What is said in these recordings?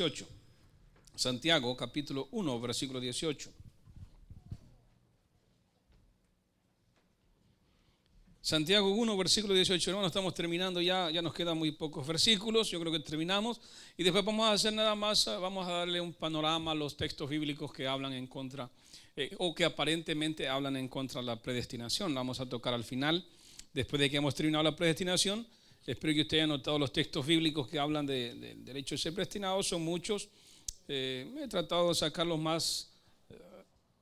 18. Santiago capítulo 1 versículo 18. Santiago 1 versículo 18. Hermano, estamos terminando ya nos quedan muy pocos versículos. Yo creo que terminamos y después vamos a hacer nada más, vamos a darle un panorama a los textos bíblicos que hablan en contra o que aparentemente hablan en contra de la predestinación. Vamos a tocar al final, después de que hemos terminado la predestinación. Espero que usted haya notado los textos bíblicos que hablan del hecho de ser predestinado. Son muchos. He tratado de sacar los más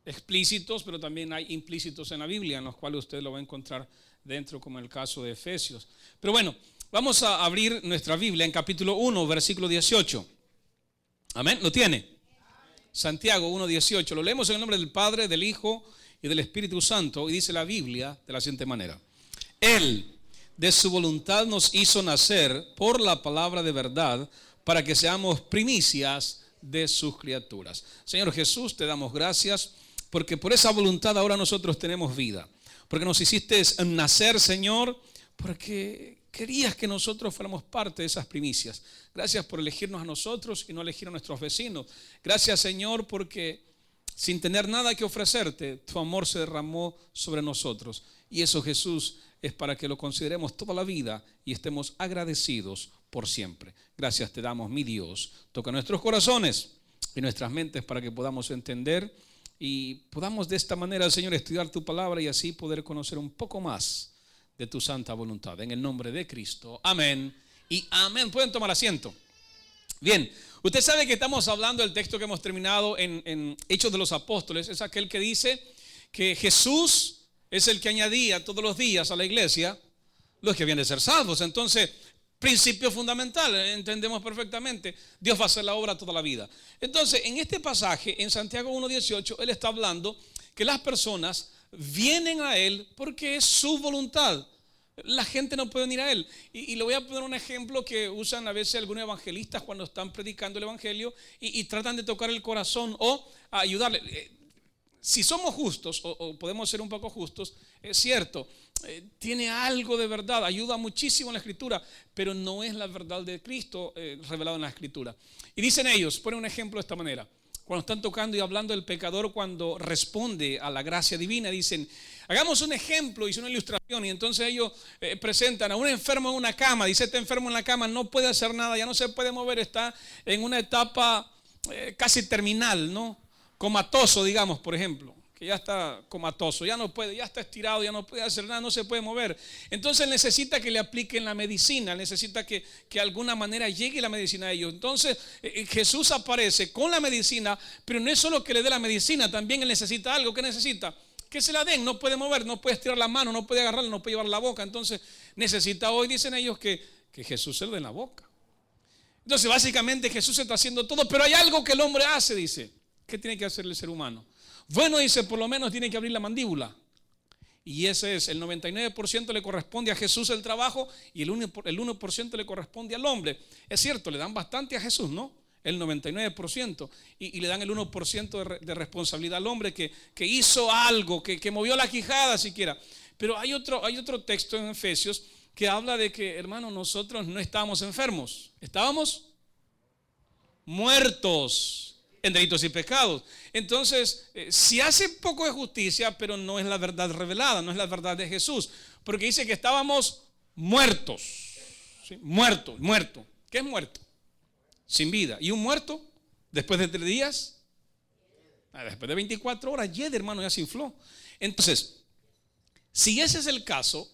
explícitos, pero también hay implícitos en la Biblia, en los cuales usted lo va a encontrar dentro, como en el caso de Efesios. Pero bueno, vamos a abrir nuestra Biblia en capítulo 1, versículo 18. Amén, ¿lo tiene? Santiago 1, 18. Lo leemos en el nombre del Padre, del Hijo y del Espíritu Santo. Y dice la Biblia de la siguiente manera: Él de su voluntad nos hizo nacer por la palabra de verdad, para que seamos primicias de sus criaturas. Señor Jesús, te damos gracias porque por esa voluntad ahora nosotros tenemos vida, porque nos hiciste nacer, Señor, porque querías que nosotros fuéramos parte de esas primicias. Gracias por elegirnos a nosotros y no elegir a nuestros vecinos. Gracias, Señor, porque sin tener nada que ofrecerte, tu amor se derramó sobre nosotros. Y eso, Jesús, es para que lo consideremos toda la vida y estemos agradecidos por siempre. Gracias te damos, mi Dios. Toca nuestros corazones y nuestras mentes para que podamos entender y podamos de esta manera, Señor, estudiar tu palabra y así poder conocer un poco más de tu santa voluntad. En el nombre de Cristo. Amén y amén. Pueden tomar asiento. Bien, usted sabe que estamos hablando del texto que hemos terminado en Hechos de los Apóstoles. Es aquel que dice que Jesús es el que añadía todos los días a la iglesia los que habían de ser salvos. Entonces, principio fundamental, entendemos perfectamente, Dios va a hacer la obra toda la vida. Entonces, en este pasaje, en Santiago 1:18, Él está hablando que las personas vienen a Él porque es su voluntad. La gente no puede venir a Él. Y le voy a poner un ejemplo que usan a veces algunos evangelistas cuando están predicando el evangelio y tratan de tocar el corazón o ayudarle. Si somos justos o podemos ser un poco justos, es cierto, tiene algo de verdad, ayuda muchísimo en la Escritura, pero no es la verdad de Cristo revelado en la Escritura. Y dicen ellos, ponen un ejemplo de esta manera: cuando están tocando y hablando del pecador cuando responde a la gracia divina, dicen, hagamos un ejemplo, hice una ilustración, y entonces ellos presentan a un enfermo en una cama. Dice, este enfermo en la cama no puede hacer nada, ya no se puede mover, está en una etapa casi terminal, ¿no? Comatoso, digamos, por ejemplo, que ya está comatoso, ya no puede, ya está estirado, ya no puede hacer nada, no se puede mover. Entonces él necesita que le apliquen la medicina, necesita que de alguna manera llegue la medicina a ellos. Entonces Jesús aparece con la medicina, pero no es solo que le dé la medicina, también él necesita algo. ¿Qué necesita? Que se la den. No puede mover, no puede estirar la mano, no puede agarrarla, no puede llevar la boca. Entonces necesita hoy, dicen ellos, que Jesús se le dé en la boca. Entonces básicamente Jesús está haciendo todo, pero hay algo que el hombre hace, dice. ¿Qué tiene que hacer el ser humano? Bueno, dice, por lo menos tiene que abrir la mandíbula. Y ese es, el 99% le corresponde a Jesús el trabajo y el 1% le corresponde al hombre. Es cierto, le dan bastante a Jesús, ¿no? El 99%. Y le dan el 1% de responsabilidad al hombre que hizo algo, que movió la quijada siquiera. Pero hay otro texto en Efesios que habla de que, hermano, nosotros no estábamos enfermos, estábamos muertos en delitos y pecados. Entonces, si hace poco de justicia, pero no es la verdad revelada, no es la verdad de Jesús, porque dice que estábamos muertos, ¿sí? Muerto. ¿Qué es muerto? Sin vida. ¿Y un muerto? Después de 3 días, después de 24 horas, hermano, ya se infló. Entonces, si ese es el caso,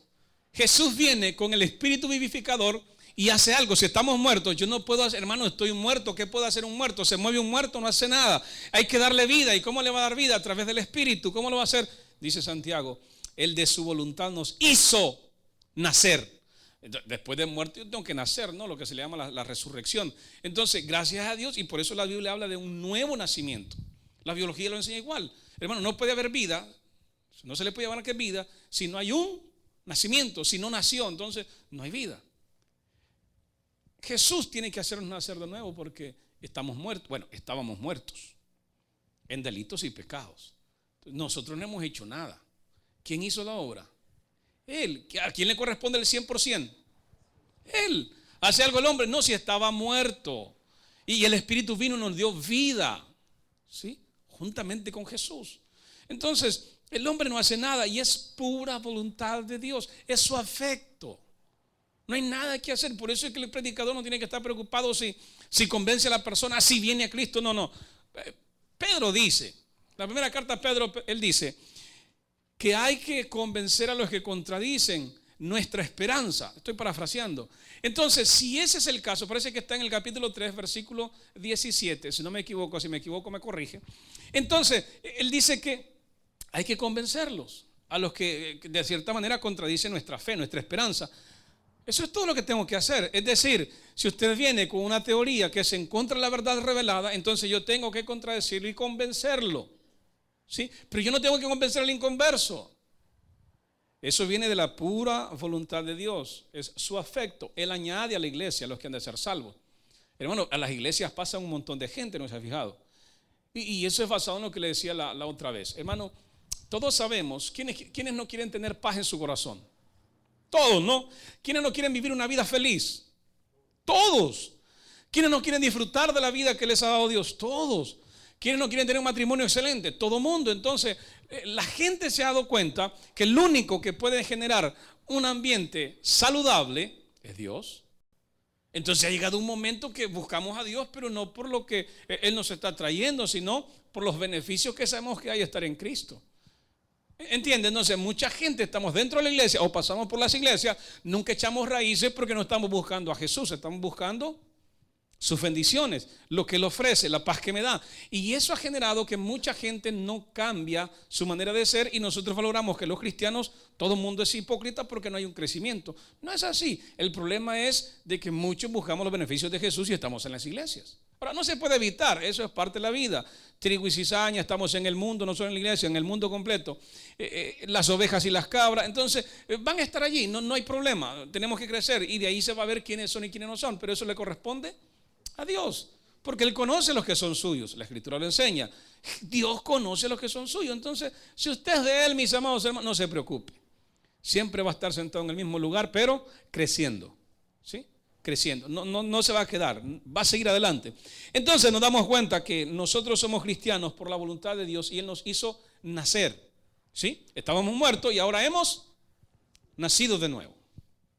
Jesús viene con el Espíritu vivificador y hace algo. Si estamos muertos, yo no puedo hacer, hermano, estoy muerto. ¿Qué puede hacer un muerto? Se mueve un muerto, no hace nada. Hay que darle vida. ¿Y cómo le va a dar vida? A través del Espíritu. ¿Cómo lo va a hacer? Dice Santiago, Él de su voluntad nos hizo nacer. Después de muerte yo tengo que nacer, ¿no? Lo que se le llama la resurrección. Entonces, gracias a Dios, y por eso la Biblia habla de un nuevo nacimiento. La biología lo enseña igual. Hermano, no puede haber vida, no se le puede llamar que es vida, si no hay un nacimiento. Si no nació, entonces no hay vida. Jesús tiene que hacernos nacer de nuevo porque estamos muertos. Bueno, estábamos muertos en delitos y pecados. Nosotros no hemos hecho nada. ¿Quién hizo la obra? Él. ¿A quién le corresponde el 100%? Él. ¿Hace algo el hombre? No, si estaba muerto. Y el Espíritu vino y nos dio vida, ¿sí? Juntamente con Jesús. Entonces, el hombre no hace nada y es pura voluntad de Dios. Es su afecto. No hay nada que hacer. Por eso es que el predicador no tiene que estar preocupado si convence a la persona, si viene a Cristo. No. Pedro dice, la primera carta a Pedro, él dice que hay que convencer a los que contradicen nuestra esperanza. Estoy parafraseando. Entonces, si ese es el caso, parece que está en el capítulo 3, versículo 17, si no me equivoco, si me equivoco me corrige. Entonces, él dice que hay que convencerlos, a los que de cierta manera contradicen nuestra fe, nuestra esperanza. Eso es todo lo que tengo que hacer. Es decir, si usted viene con una teoría que es en contra de la verdad revelada, entonces yo tengo que contradecirlo y convencerlo, ¿sí? Pero yo no tengo que convencer al inconverso. Eso viene de la pura voluntad de Dios. Es su afecto. Él añade a la iglesia a los que han de ser salvos. Hermano, a las iglesias pasa un montón de gente, ¿no se ha fijado? Y eso es basado en lo que le decía la otra vez. Hermano, todos sabemos quiénes no quieren tener paz en su corazón. Todos, ¿no? ¿Quiénes no quieren vivir una vida feliz? Todos. ¿Quiénes no quieren disfrutar de la vida que les ha dado Dios? Todos. ¿Quiénes no quieren tener un matrimonio excelente? Todo mundo. Entonces, la gente se ha dado cuenta que el único que puede generar un ambiente saludable es Dios. Entonces ha llegado un momento que buscamos a Dios, pero no por lo que Él nos está trayendo, sino por los beneficios que sabemos que hay de estar en Cristo. ¿Entienden? Entonces mucha gente estamos dentro de la iglesia o pasamos por las iglesias, nunca echamos raíces porque no estamos buscando a Jesús, estamos buscando sus bendiciones, lo que Él ofrece, la paz que me da. Y eso ha generado que mucha gente no cambia su manera de ser y nosotros valoramos que los cristianos, todo el mundo es hipócrita porque no hay un crecimiento. No es así. El problema es de que muchos buscamos los beneficios de Jesús y estamos en las iglesias. Ahora, no se puede evitar, eso es parte de la vida. Trigo y cizaña, estamos en el mundo, no solo en la iglesia, en el mundo completo. Las ovejas y las cabras, entonces van a estar allí, no hay problema. Tenemos que crecer y de ahí se va a ver quiénes son y quiénes no son, pero eso le corresponde a Dios, porque Él conoce los que son suyos. La Escritura lo enseña. Dios conoce los que son suyos. Entonces, si usted es de Él, mis amados hermanos, no se preocupe. Siempre va a estar sentado en el mismo lugar, pero creciendo, ¿sí? Creciendo. No se va a quedar, va a seguir adelante. Entonces nos damos cuenta que nosotros somos cristianos por la voluntad de Dios y Él nos hizo nacer, ¿sí? Estábamos muertos y ahora hemos nacido de nuevo.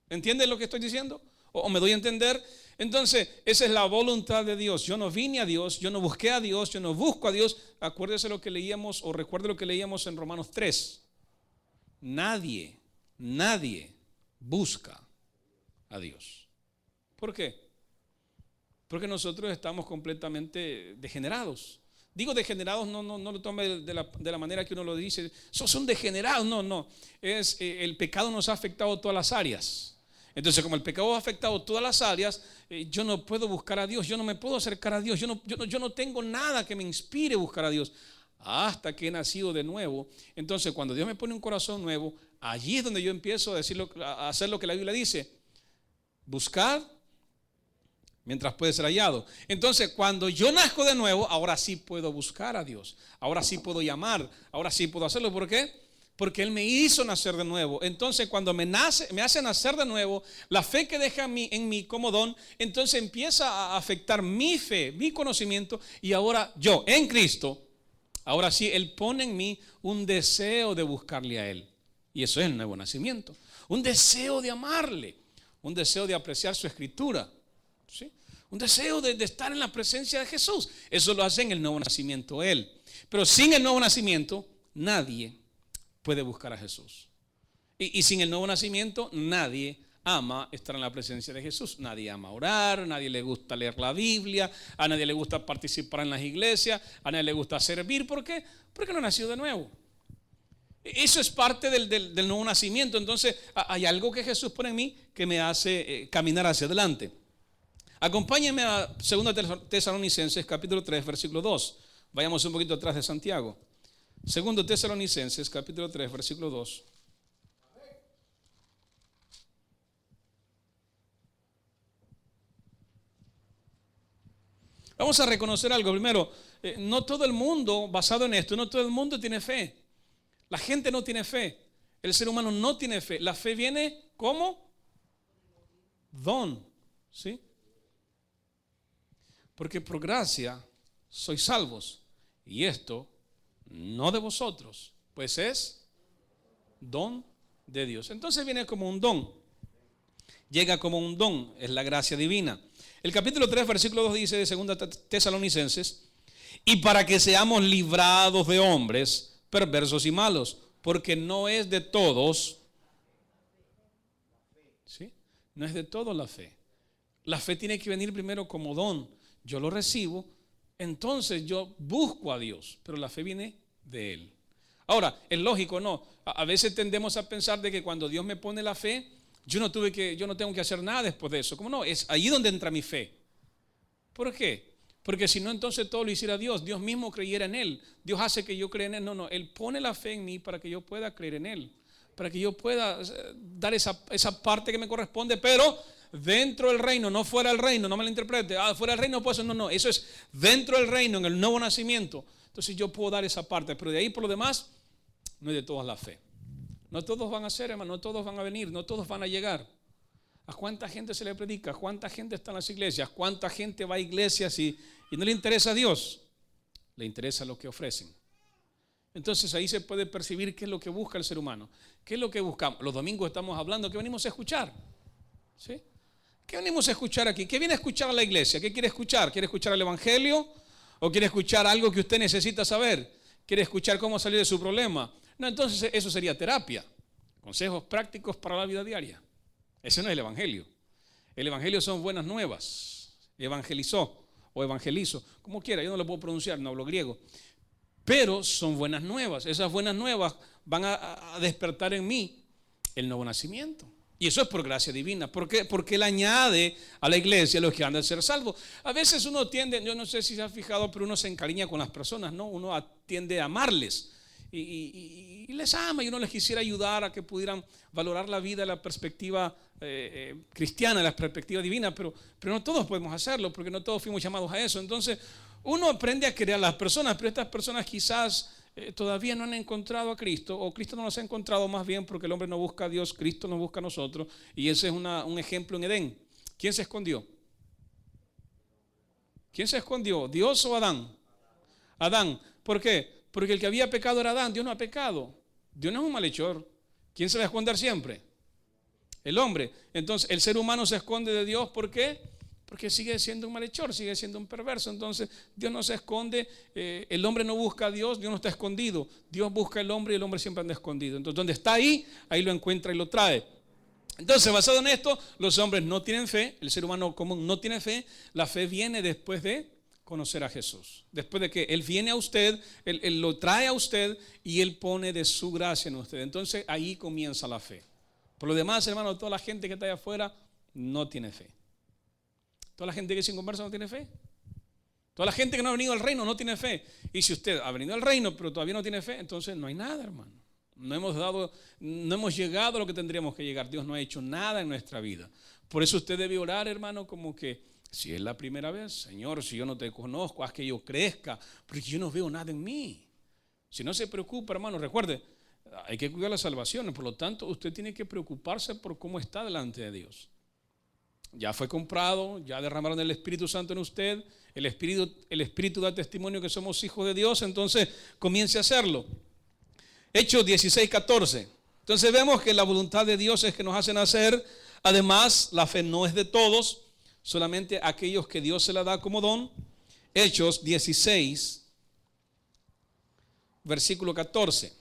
¿Entienden lo que estoy diciendo? ¿O me doy a entender? Entonces, esa es la voluntad de Dios. Yo no vine a Dios, yo no busqué a Dios, yo no busco a Dios. Acuérdese lo que leíamos o recuerde lo que leíamos en Romanos 3. Nadie busca a Dios. ¿Por qué? Porque nosotros estamos completamente degenerados. Digo degenerados, no lo tome de la manera que uno lo dice. Son degenerados, no. El pecado nos ha afectado todas las áreas. Entonces, como el pecado ha afectado todas las áreas, yo no puedo buscar a Dios, yo no me puedo acercar a Dios, yo no tengo nada que me inspire a buscar a Dios hasta que he nacido de nuevo. Entonces, cuando Dios me pone un corazón nuevo, allí es donde yo empiezo a hacer lo que la Biblia dice: buscar mientras puede ser hallado. Entonces, cuando yo nazco de nuevo, ahora sí puedo buscar a Dios, ahora sí puedo llamar, ahora sí puedo hacerlo. ¿Por qué? Porque Él me hizo nacer de nuevo. Entonces cuando me hace nacer de nuevo, la fe que deja en mí como don, entonces empieza a afectar mi fe, mi conocimiento. Y ahora yo, en Cristo, ahora sí, Él pone en mí un deseo de buscarle a Él. Y eso es el nuevo nacimiento. Un deseo de amarle, un deseo de apreciar su escritura, ¿sí? Un deseo de estar en la presencia de Jesús. Eso lo hace en el nuevo nacimiento Él. Pero sin el nuevo nacimiento, nadie puede buscar a Jesús. Y sin el nuevo nacimiento, nadie ama estar en la presencia de Jesús. Nadie ama orar, a nadie le gusta leer la Biblia, a nadie le gusta participar en las iglesias, a nadie le gusta servir. ¿Por qué? Porque no nació de nuevo. Eso es parte del nuevo nacimiento. Entonces, hay algo que Jesús pone en mí que me hace caminar hacia adelante. Acompáñenme a 2 Tesalonicenses capítulo 3, versículo 2. Vayamos un poquito atrás de Santiago. 2 Tesalonicenses capítulo 3, versículo 2. Vamos a reconocer algo. Primero, no todo el mundo, basado en esto, no todo el mundo tiene fe. La gente no tiene fe. El ser humano no tiene fe. La fe viene como don, ¿sí? Porque por gracia sois salvos. Y esto no de vosotros, pues es don de Dios. Entonces viene como un don. Llega como un don, es la gracia divina. El capítulo 3, versículo 2 dice de 2 Tesalonicenses: y para que seamos librados de hombres perversos y malos, porque no es de todos, ¿sí? No es de todos la fe. La fe tiene que venir primero como don. Yo lo recibo, entonces yo busco a Dios, pero la fe viene de Él. Ahora, es lógico, ¿no? A veces tendemos a pensar de que cuando Dios me pone la fe, yo no tengo que hacer nada después de eso. ¿Cómo no? Es ahí donde entra mi fe. ¿Por qué? Porque si no, entonces todo lo hiciera Dios. Dios mismo creyera en Él. Dios hace que yo crea en Él. No, Él pone la fe en mí para que yo pueda creer en Él, para que yo pueda dar esa parte que me corresponde, pero dentro del reino, no fuera del reino. No me lo interprete. Fuera del reino, pues no, eso es dentro del reino, en el nuevo nacimiento. Entonces yo puedo dar esa parte, pero de ahí por lo demás, no es de todas la fe. No todos van a ser, hermano, no todos van a venir, no todos van a llegar. ¿A cuánta gente se le predica? ¿A cuánta gente está en las iglesias? ¿Cuánta gente va a iglesias y no le interesa a Dios? Le interesa lo que ofrecen. Entonces ahí se puede percibir qué es lo que busca el ser humano. ¿Qué es lo que buscamos? Los domingos estamos hablando, ¿qué venimos a escuchar? ¿Sí? ¿Qué venimos a escuchar aquí? ¿Qué viene a escuchar a la iglesia? ¿Qué quiere escuchar? ¿Quiere escuchar el evangelio? ¿O quiere escuchar algo que usted necesita saber? ¿Quiere escuchar cómo salir de su problema? No, entonces eso sería terapia. Consejos prácticos para la vida diaria. Ese no es el evangelio. El evangelio son buenas nuevas. Evangelizó o evangelizo, como quiera, yo no lo puedo pronunciar, no hablo griego. Pero son buenas nuevas. Esas buenas nuevas van a despertar en mí el nuevo nacimiento. Y eso es por gracia divina. ¿Por qué? Porque Él añade a la iglesia los que han de ser salvos. A veces uno tiende, yo no sé si se ha fijado, pero uno se encariña con las personas, ¿no? Uno tiende a amarles y les ama, y uno les quisiera ayudar a que pudieran valorar la vida de la perspectiva cristiana, de la perspectiva divina, pero no todos podemos hacerlo, porque no todos fuimos llamados a eso. Entonces uno aprende a querer a las personas, pero estas personas quizás todavía no han encontrado a Cristo, o Cristo no los ha encontrado, más bien porque el hombre no busca a Dios, Cristo nos busca a nosotros. Y ese es un ejemplo en Edén. ¿Quién se escondió? ¿Quién se escondió? ¿Dios o Adán? Adán. ¿Por qué? Porque el que había pecado era Adán. Dios no ha pecado. Dios no es un malhechor. ¿Quién se va a esconder siempre? El hombre. Entonces el ser humano se esconde de Dios. ¿Por qué? Porque sigue siendo un malhechor, sigue siendo un perverso. Entonces Dios no se esconde. El hombre no busca a Dios, Dios no está escondido. Dios busca al hombre y el hombre siempre anda escondido. Entonces donde está ahí lo encuentra y lo trae. Entonces, basado en esto, los hombres no tienen fe. El ser humano común no tiene fe. La fe viene después de conocer a Jesús. Después de que Él viene a usted, Él lo trae a usted y Él pone de su gracia en usted. Entonces ahí comienza la fe. Por lo demás, hermano, toda la gente que está allá afuera no tiene fe. Toda la gente que es sin conversa no tiene fe. Toda la gente que no ha venido al reino no tiene fe. Y si usted ha venido al reino pero todavía no tiene fe, entonces no hay nada, hermano. No hemos llegado a lo que tendríamos que llegar. Dios no ha hecho nada en nuestra vida. Por eso usted debe orar, hermano, como que si es la primera vez, Señor, si yo no te conozco, haz que yo crezca, porque yo no veo nada en mí. Si no se preocupa, hermano, recuerde, hay que cuidar la salvación. Por lo tanto, usted tiene que preocuparse por cómo está delante de Dios. Ya fue comprado, ya derramaron el Espíritu Santo en usted. El Espíritu da testimonio que somos hijos de Dios, entonces comience a hacerlo. Hechos 16:14. Entonces vemos que la voluntad de Dios es que nos hace nacer. Además, la fe no es de todos, solamente aquellos que Dios se la da como don. Hechos 16, versículo 14.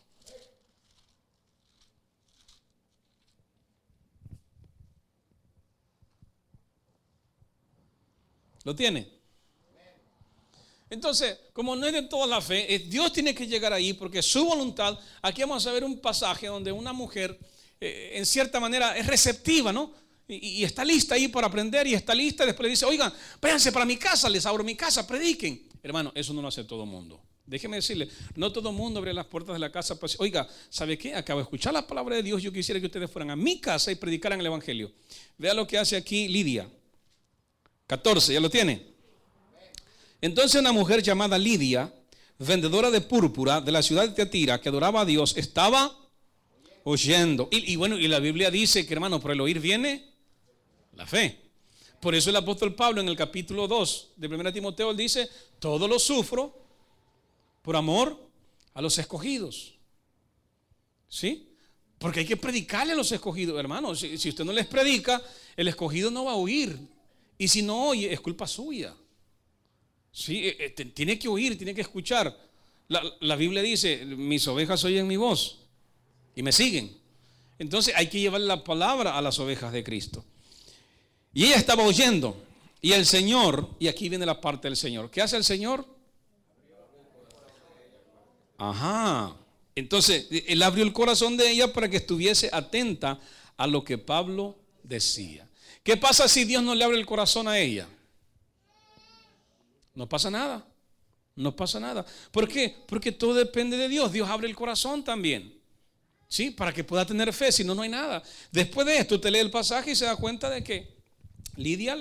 ¿Lo tiene? Entonces, como no es de toda la fe, Dios tiene que llegar ahí porque su voluntad. Aquí vamos a ver un pasaje donde una mujer en cierta manera es receptiva, ¿no? Y está lista ahí para aprender y está lista. Después le dice, oigan, váyanse para mi casa, les abro mi casa, prediquen. Hermano, eso no lo hace todo el mundo. Déjeme decirle, no todo el mundo abre las puertas de la casa para decir, oiga, ¿sabe qué? Acabo de escuchar la palabra de Dios, yo quisiera que ustedes fueran a mi casa y predicaran el evangelio. Vea lo que hace aquí Lidia. 14, ¿ya lo tiene? Entonces una mujer llamada Lidia, vendedora de púrpura de la ciudad de Tiatira, que adoraba a Dios, estaba oyendo. Y bueno, y la Biblia dice que, hermano, por el oír viene la fe. Por eso el apóstol Pablo en el capítulo 2 de 1 Timoteo él dice, todo lo sufro por amor a los escogidos. ¿Sí? Porque hay que predicarle a los escogidos, hermanos. Si usted no les predica, el escogido no va a oír. Y si no oye, es culpa suya. ¿Sí? Tiene que oír, tiene que escuchar. La Biblia dice, mis ovejas oyen mi voz y me siguen. Entonces hay que llevar la palabra a las ovejas de Cristo. Y ella estaba oyendo. Y el Señor, y aquí viene la parte del Señor. ¿Qué hace el Señor? Ajá. Entonces, Él abrió el corazón de ella para que estuviese atenta a lo que Pablo decía. ¿Qué pasa si Dios no le abre el corazón a ella? No pasa nada. No pasa nada. ¿Por qué? Porque todo depende de Dios. Dios abre el corazón también. ¿Sí? Para que pueda tener fe, si no, no hay nada. Después de esto, usted lee el pasaje y se da cuenta de que Lidia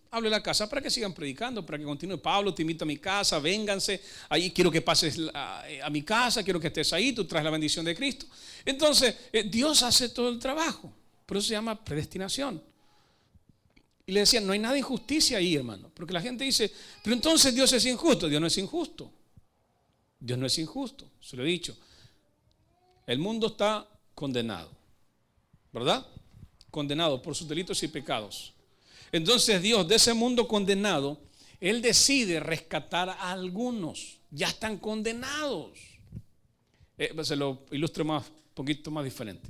hable a la casa para que sigan predicando, para que continúe. Pablo, te invito a mi casa, vénganse, ahí quiero que pases a mi casa, quiero que estés ahí, tú traes la bendición de Cristo. Entonces, Dios hace todo el trabajo, por eso se llama predestinación. Y le decían, no hay nada de injusticia ahí, hermano, porque la gente dice, pero entonces Dios es injusto. Dios no es injusto. Dios no es injusto, se lo he dicho. El mundo está condenado, ¿verdad? Condenado por sus delitos y pecados. Entonces Dios, de ese mundo condenado, Él decide rescatar a algunos. Ya están condenados. Se lo ilustro un poquito más diferente.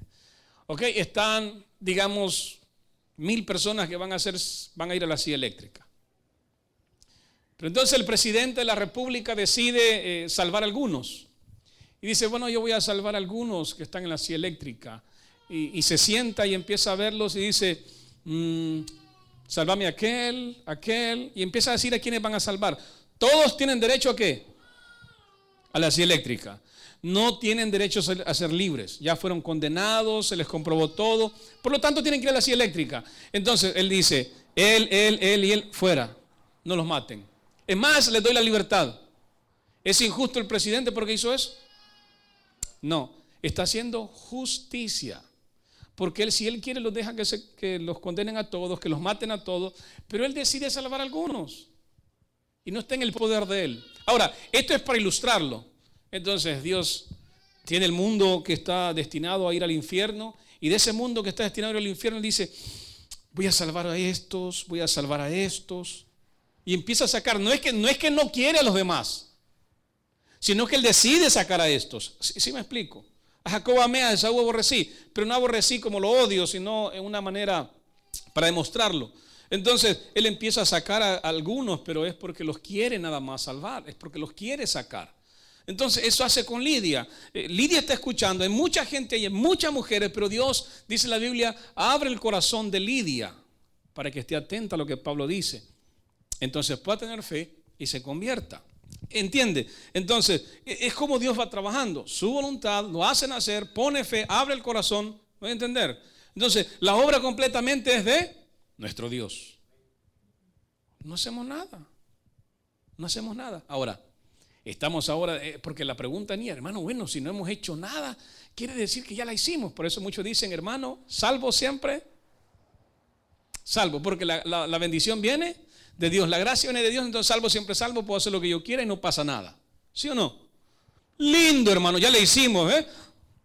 Ok, están, digamos, 1000 personas que van a ir a la silla eléctrica. Pero entonces el presidente de la República decide salvar a algunos. Y dice, bueno, yo voy a salvar a algunos que están en la silla eléctrica. Y se sienta y empieza a verlos y dice, sálvame aquel, y empieza a decir a quiénes van a salvar. Todos tienen derecho a ¿qué? A la silla eléctrica. No tienen derecho a ser libres. Ya fueron condenados, se les comprobó todo. Por lo tanto, tienen que ir a la silla eléctrica. Entonces, él dice, él y él, fuera. No los maten. Es más, les doy la libertad. ¿Es injusto el presidente porque hizo eso? No, está haciendo justicia. Porque si él quiere, los deja que los condenen a todos, que los maten a todos, pero él decide salvar a algunos y no está en el poder de él. Ahora, esto es para ilustrarlo. Entonces Dios tiene el mundo que está destinado a ir al infierno, y de ese mundo que está destinado a ir al infierno él dice, voy a salvar a estos, voy a salvar a estos, y empieza a sacar. No es que no quiere a los demás, sino que él decide sacar a estos. ¿Sí me explico? A Jacob amé, a Esaú aborrecí, pero no aborrecí como lo odio, sino en una manera para demostrarlo. Entonces él empieza a sacar a algunos, pero es porque los quiere nada más salvar, es porque los quiere sacar. Entonces eso hace con Lidia. Lidia está escuchando, hay mucha gente, hay muchas mujeres, pero Dios, dice la Biblia, abre el corazón de Lidia para que esté atenta a lo que Pablo dice. Entonces pueda tener fe y se convierta. ¿Entiende? Entonces, es como Dios va trabajando. Su voluntad lo hace nacer, pone fe, abre el corazón. ¿Voy a entender? Entonces, la obra completamente es de nuestro Dios. No hacemos nada. No hacemos nada. Ahora, estamos ahora, porque la pregunta ni, hermano, bueno, si no hemos hecho nada, quiere decir que ya la hicimos. Por eso muchos dicen, hermano, salvo siempre, salvo, porque la bendición viene de Dios, la gracia viene de Dios, entonces salvo siempre salvo, puedo hacer lo que yo quiera y no pasa nada. ¿Sí o no? Lindo, hermano, ya le hicimos,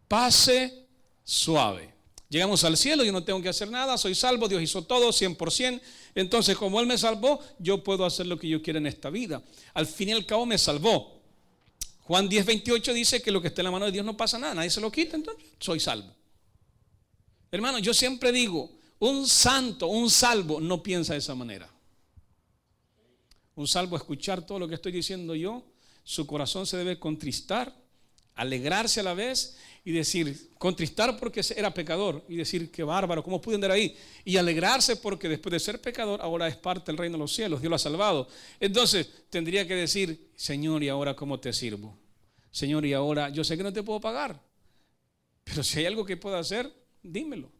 pase suave. Llegamos al cielo, yo no tengo que hacer nada, soy salvo, Dios hizo todo, 100%. Entonces, como Él me salvó, yo puedo hacer lo que yo quiera en esta vida. Al fin y al cabo me salvó. Juan 10:28 dice que lo que está en la mano de Dios no pasa nada, nadie se lo quita, entonces soy salvo. Hermano, yo siempre digo, un santo, un salvo no piensa de esa manera. Un salvo, escuchar todo lo que estoy diciendo yo, su corazón se debe contristar, alegrarse a la vez y decir, contristar porque era pecador y decir, qué bárbaro, ¿cómo pude andar ahí? Y alegrarse porque después de ser pecador ahora es parte del reino de los cielos, Dios lo ha salvado. Entonces tendría que decir, Señor, ¿y ahora cómo te sirvo? Señor, ¿y ahora? Yo sé que no te puedo pagar, pero si hay algo que pueda hacer, dímelo.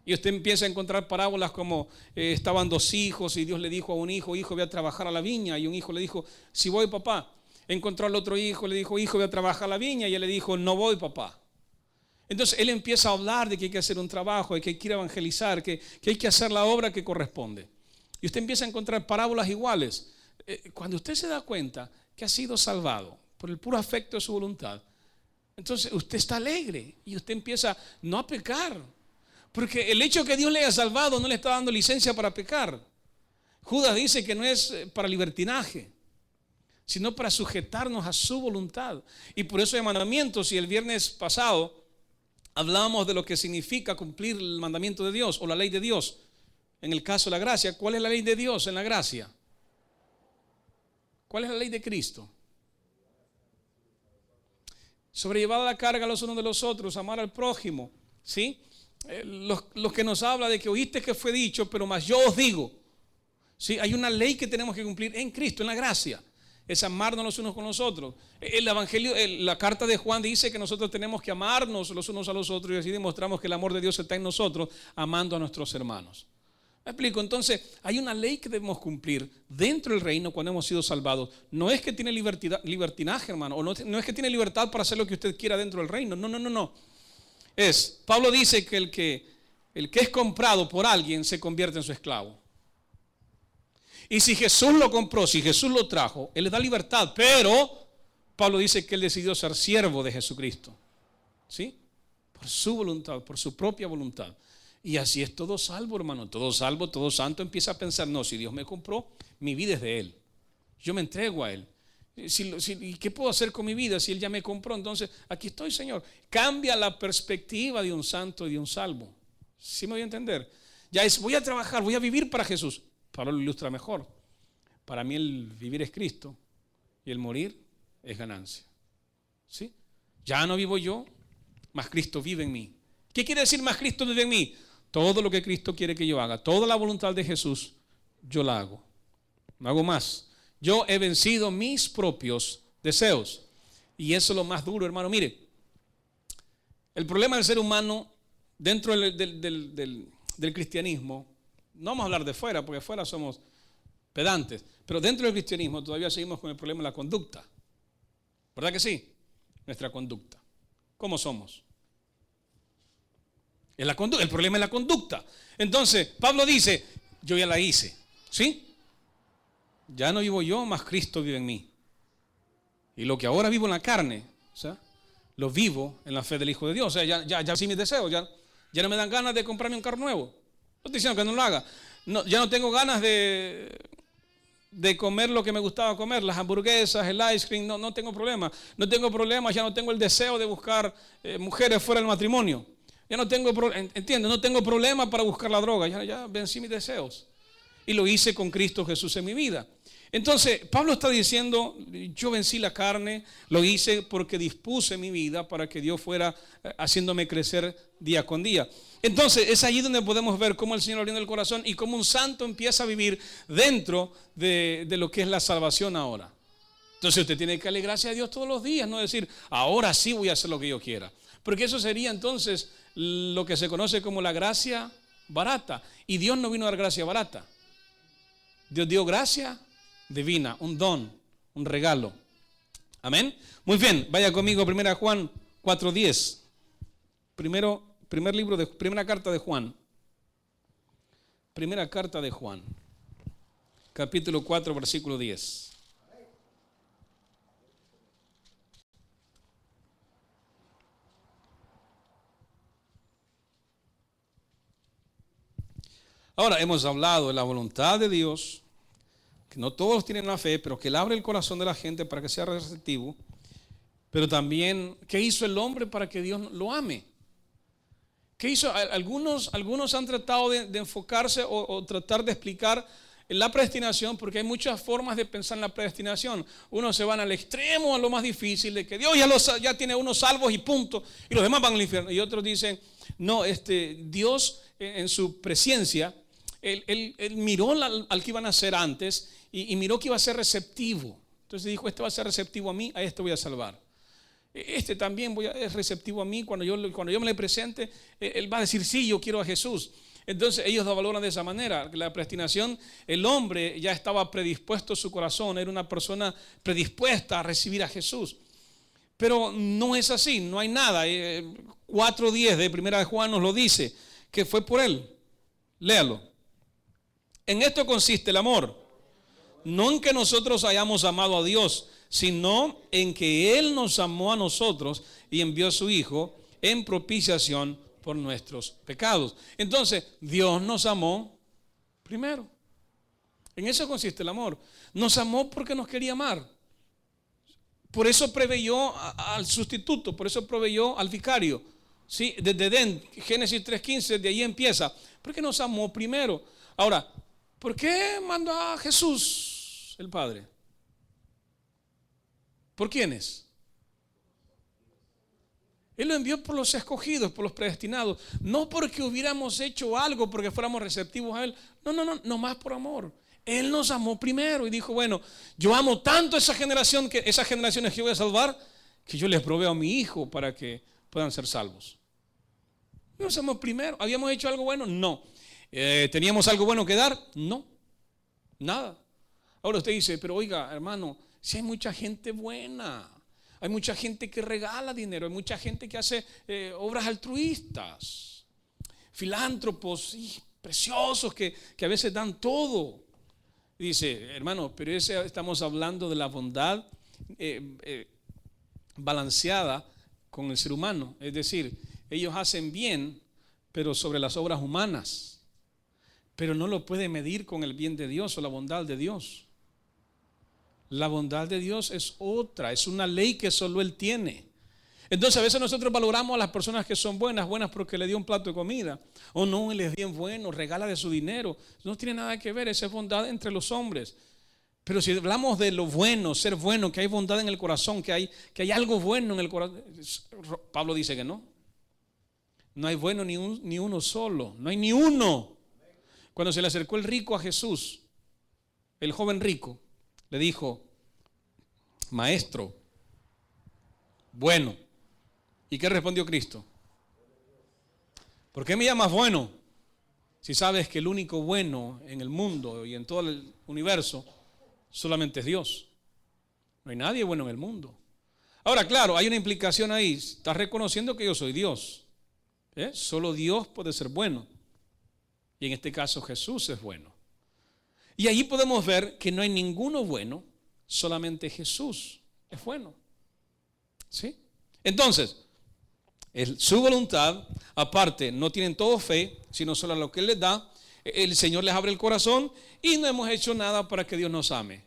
Y usted empieza a encontrar parábolas como estaban 2 hijos y Dios le dijo a un hijo, hijo, voy a trabajar a la viña. Y un hijo le dijo, sí voy, papá. Encontró al otro hijo, le dijo, hijo, voy a trabajar a la viña. Y él le dijo, no voy, papá. Entonces él empieza a hablar de que hay que hacer un trabajo, de que hay que ir a evangelizar, que hay que hacer la obra que corresponde. Y usted empieza a encontrar parábolas iguales. Cuando usted se da cuenta que ha sido salvado por el puro afecto de su voluntad, entonces usted está alegre y usted empieza no a pecar. Porque el hecho de que Dios le haya salvado no le está dando licencia para pecar. Judas dice que no es para libertinaje, sino para sujetarnos a su voluntad. Y por eso hay mandamientos. Y el viernes pasado hablábamos de lo que significa cumplir el mandamiento de Dios o la ley de Dios. En el caso de la gracia, ¿cuál es la ley de Dios en la gracia? ¿Cuál es la ley de Cristo? Sobrellevar la carga los unos de los otros, amar al prójimo, ¿sí? Los que nos habla de que oíste que fue dicho, pero más yo os digo, ¿sí? Hay una ley que tenemos que cumplir en Cristo, en la gracia. Es amarnos los unos con los otros. El Evangelio, la carta de Juan dice que nosotros tenemos que amarnos los unos a los otros, y así demostramos que el amor de Dios está en nosotros, amando a nuestros hermanos. ¿Me explico? Entonces hay una ley que debemos cumplir dentro del reino cuando hemos sido salvados. No es que tiene libertinaje, hermano, o no es que tiene libertad para hacer lo que usted quiera dentro del reino. No. Pablo dice que el que es comprado por alguien se convierte en su esclavo. Y si Jesús lo compró, si Jesús lo trajo, Él le da libertad. Pero Pablo dice que Él decidió ser siervo de Jesucristo, ¿sí? Por su voluntad, por su propia voluntad. Y así es todo salvo, hermano. Todo salvo, todo santo empieza a pensar, no, si Dios me compró, mi vida es de Él. Yo me entrego a Él. ¿Y qué puedo hacer con mi vida si Él ya me compró? Entonces, aquí estoy, Señor. Cambia la perspectiva de un santo y de un salvo. ¿Sí me voy a entender? Ya es, voy a trabajar, voy a vivir para Jesús. Pablo lo ilustra mejor. Para mí el vivir es Cristo y el morir es ganancia. ¿Sí? Ya no vivo yo, mas Cristo vive en mí. ¿Qué quiere decir más Cristo vive en mí? Todo lo que Cristo quiere que yo haga, toda la voluntad de Jesús, yo la hago. No hago más. Yo he vencido mis propios deseos. Y eso es lo más duro, hermano. Mire, el problema del ser humano dentro del cristianismo, no vamos a hablar de fuera, porque fuera somos pedantes, pero dentro del cristianismo todavía seguimos con el problema de la conducta. ¿Verdad que sí? Nuestra conducta. ¿Cómo somos? El problema es la conducta. Entonces, Pablo dice, yo ya la hice, ¿sí? Ya no vivo yo, mas Cristo vive en mí. Y lo que ahora vivo en la carne, o sea, lo vivo en la fe del Hijo de Dios. O sea, ya sí mis deseos, ya no me dan ganas de comprarme un carro nuevo. No estoy diciendo que no lo haga. No, ya no tengo ganas de comer lo que me gustaba comer, las hamburguesas, el ice cream, no tengo problema. No tengo problemas, ya no tengo el deseo de buscar mujeres fuera del matrimonio. Ya no tengo, no tengo problema para buscar la droga, ya vencí mis deseos. Y lo hice con Cristo Jesús en mi vida. Entonces, Pablo está diciendo, yo vencí la carne, lo hice porque dispuse mi vida para que Dios fuera haciéndome crecer día con día. Entonces, es allí donde podemos ver cómo el Señor abriendo el corazón y cómo un santo empieza a vivir dentro de lo que es la salvación ahora. Entonces, usted tiene que darle gracias a Dios todos los días, no decir, ahora sí voy a hacer lo que yo quiera. Porque eso sería entonces lo que se conoce como la gracia barata. Y Dios no vino a dar gracia barata. Dios dio gracia divina, un don, un regalo. Amén. Muy bien, vaya conmigo a 1 Juan 4:10. Primera carta de Juan. Primera carta de Juan. Capítulo 4, versículo 10. Ahora hemos hablado de la voluntad de Dios, que no todos tienen la fe, pero que Él abre el corazón de la gente para que sea receptivo. Pero también, ¿qué hizo el hombre para que Dios lo ame? ¿Qué hizo? Algunos han tratado de enfocarse o tratar de explicar la predestinación, porque hay muchas formas de pensar en la predestinación. Unos se van al extremo, a lo más difícil, de que Dios ya tiene unos salvos y punto, y los demás van al infierno. Y otros dicen, no, Dios en su presciencia, Él miró al que iban a ser antes y miró que iba a ser receptivo. Entonces dijo, este va a ser receptivo a mí, a este voy a salvar. Este también es receptivo a mí, cuando yo me le presente, él va a decir, sí, yo quiero a Jesús. Entonces ellos lo valoran de esa manera. La predestinación, el hombre ya estaba predispuesto, su corazón era una persona predispuesta a recibir a Jesús. Pero no es así, no hay nada. 4:10 de Primera de Juan nos lo dice, que fue por Él. Léalo. En esto consiste el amor. No en que nosotros hayamos amado a Dios, sino en que Él nos amó a nosotros y envió a su Hijo en propiciación por nuestros pecados. Entonces, Dios nos amó primero. En eso consiste el amor. Nos amó porque nos quería amar. Por eso proveyó al sustituto, por eso proveyó al vicario. ¿Sí? Desde Edén, Génesis 3:15, de ahí empieza. Porque nos amó primero. Ahora, ¿por qué mandó a Jesús el Padre? ¿Por quiénes? Él lo envió por los escogidos, por los predestinados. No porque hubiéramos hecho algo, porque fuéramos receptivos a Él. No más por amor. Él nos amó primero y dijo, bueno, yo amo tanto a esa generación, que esas generaciones que yo voy a salvar, que yo les proveo a mi hijo para que puedan ser salvos. Nos amó primero. ¿Habíamos hecho algo bueno? No. ¿Teníamos algo bueno que dar? No. Nada. Ahora usted dice, pero oiga, hermano, si hay mucha gente buena, hay mucha gente que regala dinero, hay mucha gente que hace obras altruistas, filántropos preciosos que a veces dan todo. Dice, hermano, pero estamos hablando de la bondad balanceada con el ser humano. Es decir, ellos hacen bien, pero sobre las obras humanas. Pero no lo puede medir con el bien de Dios o la bondad de Dios. La bondad de Dios es otra, es una ley que solo Él tiene. Entonces a veces nosotros valoramos a las personas que son buenas porque le dio un plato de comida. O no, Él es bien bueno, regala de su dinero. No tiene nada que ver, esa es bondad entre los hombres. Pero si hablamos de lo bueno, ser bueno, que hay bondad en el corazón, que hay algo bueno en el corazón, Pablo dice que no. No hay bueno ni uno solo, no hay ni uno. Cuando se le acercó el rico a Jesús, el joven rico, le dijo, maestro, bueno. ¿Y qué respondió Cristo? ¿Por qué me llamas bueno? Si sabes que el único bueno en el mundo y en todo el universo solamente es Dios. No hay nadie bueno en el mundo. Ahora, claro, hay una implicación ahí. Estás reconociendo que yo soy Dios. Solo Dios puede ser bueno. Y en este caso Jesús es bueno. Y allí podemos ver que no hay ninguno bueno, solamente Jesús es bueno. ¿Sí? Entonces, su voluntad, aparte, no tienen todo fe, sino solo lo que Él les da. El Señor les abre el corazón y no hemos hecho nada para que Dios nos ame.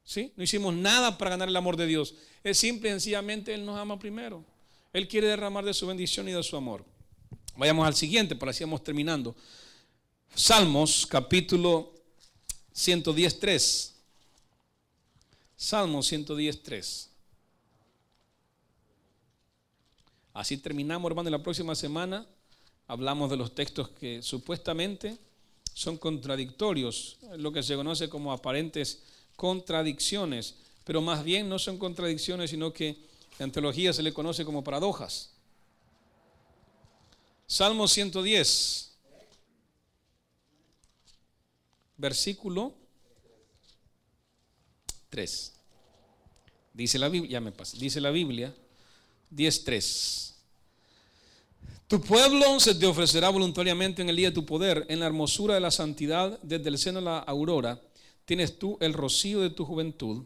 ¿Sí? No hicimos nada para ganar el amor de Dios. Es simple y sencillamente Él nos ama primero. Él quiere derramar de su bendición y de su amor. Vayamos al siguiente, para así vamos terminando. Salmos, capítulo 110:3. Salmos 110:3. Así terminamos, hermano. La próxima semana hablamos de los textos que supuestamente son contradictorios, lo que se conoce como aparentes contradicciones, pero más bien no son contradicciones, sino que en teología se le conoce como paradojas. Salmo 110, versículo 3. Dice la Biblia, dice la Biblia 10:3. Tu pueblo se te ofrecerá voluntariamente en el día de tu poder, en la hermosura de la santidad, desde el seno de la aurora, tienes tú el rocío de tu juventud.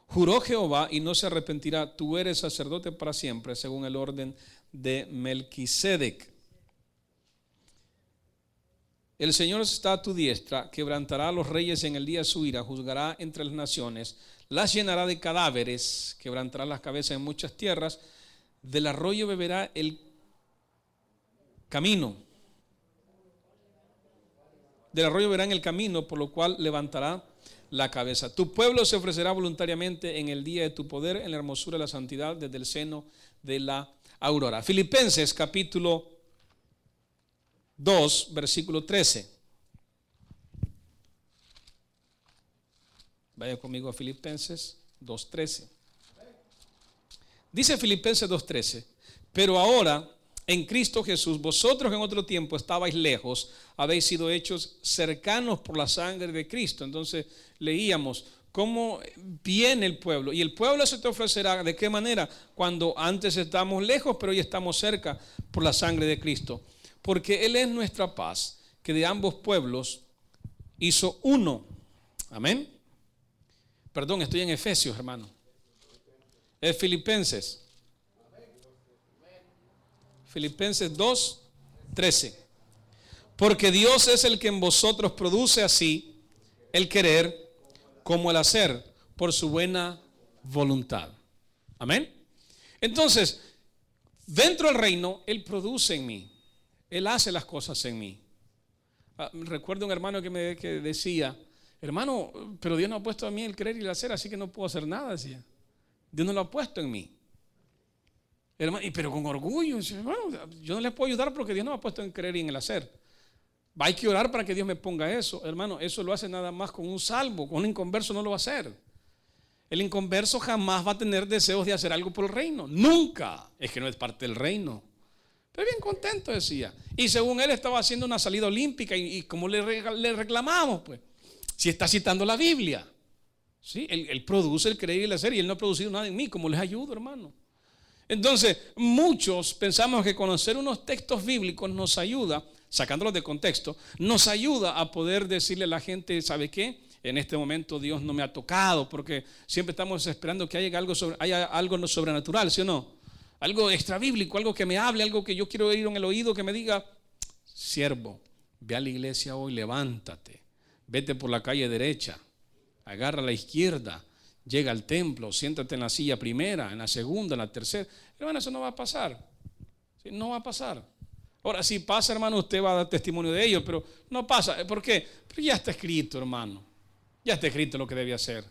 Juró Jehová y no se arrepentirá, tú eres sacerdote para siempre, según el orden de Melquisedec. El Señor está a tu diestra, quebrantará a los reyes en el día de su ira, juzgará entre las naciones, las llenará de cadáveres, quebrantará las cabezas en muchas tierras, del arroyo beberá el camino. Del arroyo beberá en el camino, por lo cual levantará la cabeza. Tu pueblo se ofrecerá voluntariamente en el día de tu poder, en la hermosura de la santidad, desde el seno de la aurora. Filipenses capítulo 2, versículo 13. Vaya conmigo a Filipenses 2:13. Dice Filipenses 2:13, pero ahora en Cristo Jesús, vosotros en otro tiempo estabais lejos, habéis sido hechos cercanos por la sangre de Cristo. Entonces leíamos, cómo viene el pueblo. Y el pueblo se te ofrecerá, ¿de qué manera? Cuando antes estábamos lejos, pero hoy estamos cerca por la sangre de Cristo. Porque Él es nuestra paz, que de ambos pueblos hizo uno. Amén. Perdón, estoy en Efesios, hermano. Es Filipenses. Filipenses 2:13. Porque Dios es el que en vosotros produce así el querer como el hacer por su buena voluntad. Amén. Entonces, dentro del reino, Él produce en mí. Él hace las cosas en mí. Recuerdo un hermano que decía, hermano, pero Dios no ha puesto a mí el querer y el hacer, así que no puedo hacer nada, decía. Dios no lo ha puesto en mí. Hermano, pero con orgullo, bueno, yo no les puedo ayudar porque Dios no me ha puesto en el querer y en el hacer. Hay que orar para que Dios me ponga eso. Hermano, eso lo hace nada más con un salvo. Con un inconverso no lo va a hacer. El inconverso jamás va a tener deseos de hacer algo por el reino. Nunca. Es que no es parte del reino. Pero bien contento, decía. Y según él estaba haciendo una salida olímpica. Y como le reclamamos, pues, si está citando la Biblia. ¿Sí? Él produce el querer y el hacer. Y él no ha producido nada en mí. ¿Cómo les ayudo, hermano? Entonces, muchos pensamos que conocer unos textos bíblicos nos ayuda, sacándolos de contexto, nos ayuda a poder decirle a la gente, ¿sabe qué? En este momento Dios no me ha tocado, porque siempre estamos esperando que haya algo sobrenatural, ¿sí o no? Algo extra bíblico, algo que me hable, algo que yo quiero oír en el oído, que me diga, siervo, ve a la iglesia hoy, levántate, vete por la calle derecha, agarra a la izquierda, llega al templo, siéntate en la silla primera, en la segunda, en la tercera. Hermano, eso no va a pasar. ¿Sí? No va a pasar. Ahora, si pasa, hermano, usted va a dar testimonio de ello, pero no pasa. ¿Por qué? Porque ya está escrito, hermano. Ya está escrito lo que debe hacer.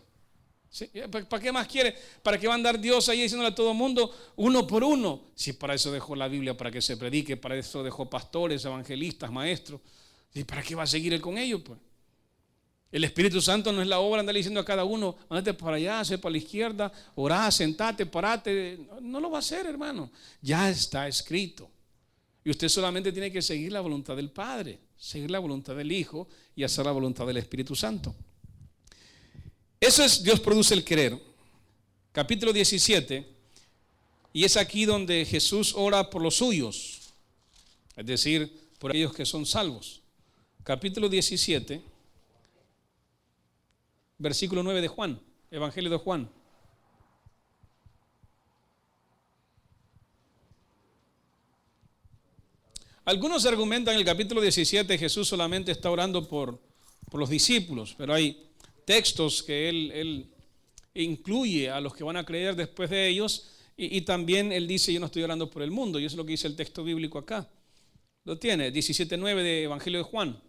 ¿Sí? ¿Para qué más quiere? ¿Para qué va a andar Dios ahí diciéndole a todo el mundo uno por uno? Si para eso dejó la Biblia, para que se predique, para eso dejó pastores, evangelistas, maestros. ¿Y para qué va a seguir él con ellos, pues? El Espíritu Santo no es la obra de andar diciendo a cada uno, andate para allá, sé para la izquierda, orá, sentate, parate. No lo va a hacer, hermano. Ya está escrito. Y usted solamente tiene que seguir la voluntad del Padre, seguir la voluntad del Hijo y hacer la voluntad del Espíritu Santo. Eso es, Dios produce el querer. Capítulo 17. Y es aquí donde Jesús ora por los suyos, es decir, por aquellos que son salvos. Capítulo 17. Versículo 9 de Juan, Evangelio de Juan. Algunos argumentan en el capítulo 17 Jesús solamente está orando por los discípulos, pero hay textos que él incluye a los que van a creer después de ellos y también él dice yo no estoy orando por el mundo, y eso es lo que dice el texto bíblico acá. Lo tiene, 17:9 de Evangelio de Juan.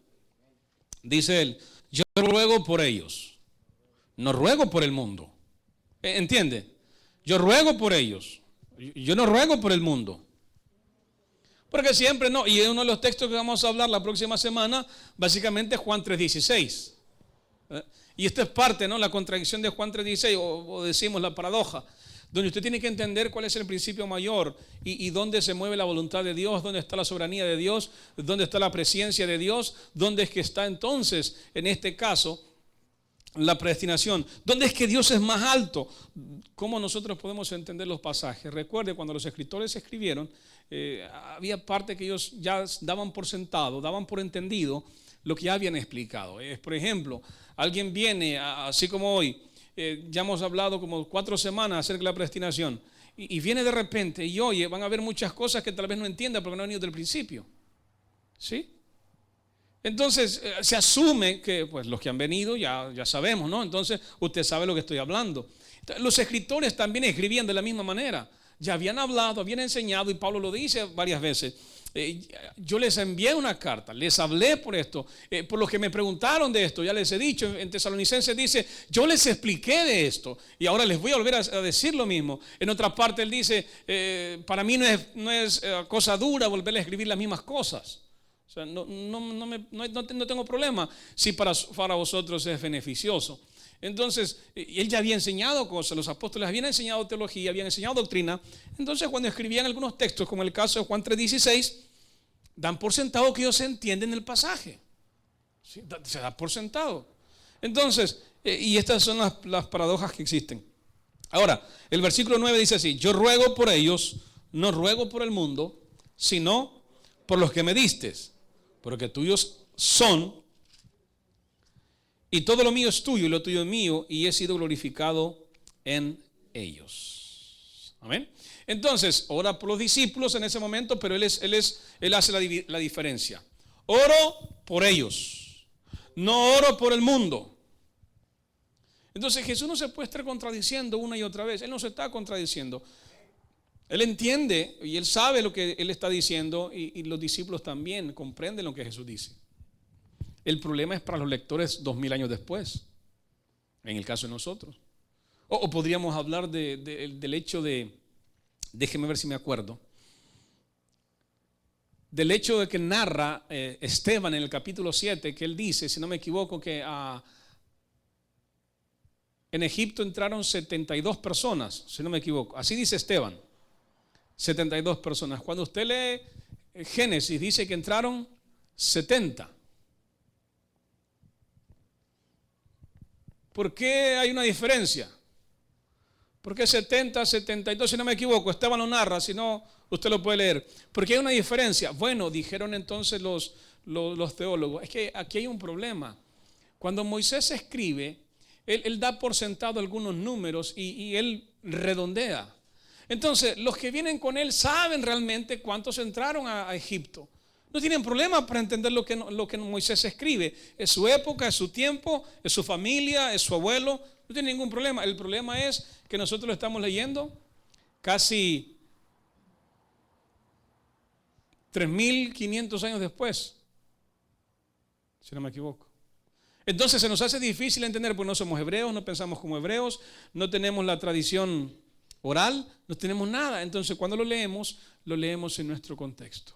Dice él, yo ruego por ellos. No ruego por el mundo. ¿Entiende? Yo ruego por ellos. Yo no ruego por el mundo. Porque siempre no. Y en uno de los textos que vamos a hablar la próxima semana, básicamente Juan 3:16. Y esto es parte, ¿no? La contradicción de Juan 3:16, o decimos la paradoja, donde usted tiene que entender cuál es el principio mayor y dónde se mueve la voluntad de Dios, dónde está la soberanía de Dios, dónde está la presencia de Dios, dónde es que está entonces, en este caso, la predestinación. ¿Dónde es que Dios es más alto? ¿Cómo nosotros podemos entender los pasajes? Recuerde, cuando los escritores escribieron, había parte que ellos ya daban por sentado, daban por entendido lo que ya habían explicado. Por ejemplo, alguien viene, así como hoy, ya hemos hablado como 4 semanas acerca de la predestinación, y viene de repente y oye, van a haber muchas cosas que tal vez no entienda porque no han venido del principio. ¿Sí? Entonces se asume que pues los que han venido ya sabemos, ¿no? Entonces usted sabe lo que estoy hablando. Entonces, los escritores también escribían de la misma manera. Ya habían hablado, habían enseñado, y Pablo lo dice varias veces. Yo les envié una carta, les hablé por esto, por los que me preguntaron de esto, ya les he dicho. En Tesalonicenses dice, yo les expliqué de esto y ahora les voy a volver a decir lo mismo. En otra parte él dice, para mí no es cosa dura volverle a escribir las mismas cosas. O sea, no tengo problema si para vosotros es beneficioso. Entonces, él ya había enseñado cosas, los apóstoles habían enseñado teología, habían enseñado doctrina. Entonces, cuando escribían algunos textos, como el caso de Juan 3:16, dan por sentado que ellos entienden el pasaje. ¿Sí? Se da por sentado. Entonces, Y estas son las paradojas que existen. Ahora, el versículo 9 dice así: yo ruego por ellos, no ruego por el mundo, sino por los que me distes, porque tuyos son, y todo lo mío es tuyo, y lo tuyo es mío, y he sido glorificado en ellos. Amén. Entonces, ora por los discípulos en ese momento, pero él hace la diferencia. Oro por ellos, no oro por el mundo. Entonces Jesús no se puede estar contradiciendo una y otra vez. Él no se está contradiciendo. Él entiende y él sabe lo que él está diciendo, y los discípulos también comprenden lo que Jesús dice. El problema es para los lectores 2000 años después, en el caso de nosotros. O podríamos hablar del hecho de, déjeme ver si me acuerdo, del hecho de que narra Esteban en el capítulo 7, que él dice, si no me equivoco, que en Egipto entraron 72 personas, si no me equivoco. Así dice Esteban, 72 personas. Cuando usted lee Génesis, dice que entraron 70. ¿Por qué hay una diferencia? ¿Por qué 70, 72? Si no me equivoco, Esteban lo narra, si no, usted lo puede leer. ¿Por qué hay una diferencia? Bueno, dijeron entonces los teólogos, es que aquí hay un problema. Cuando Moisés escribe, él da por sentado algunos números y él redondea. Entonces, los que vienen con él saben realmente cuántos entraron a Egipto. No tienen problema para entender lo que Moisés escribe. Es su época, es su tiempo, es su familia, es su abuelo. No tiene ningún problema. El problema es que nosotros lo estamos leyendo casi 3500 años después, si no me equivoco. Entonces se nos hace difícil entender, porque no somos hebreos, no pensamos como hebreos, no tenemos la tradición oral, no tenemos nada. Entonces cuando lo leemos en nuestro contexto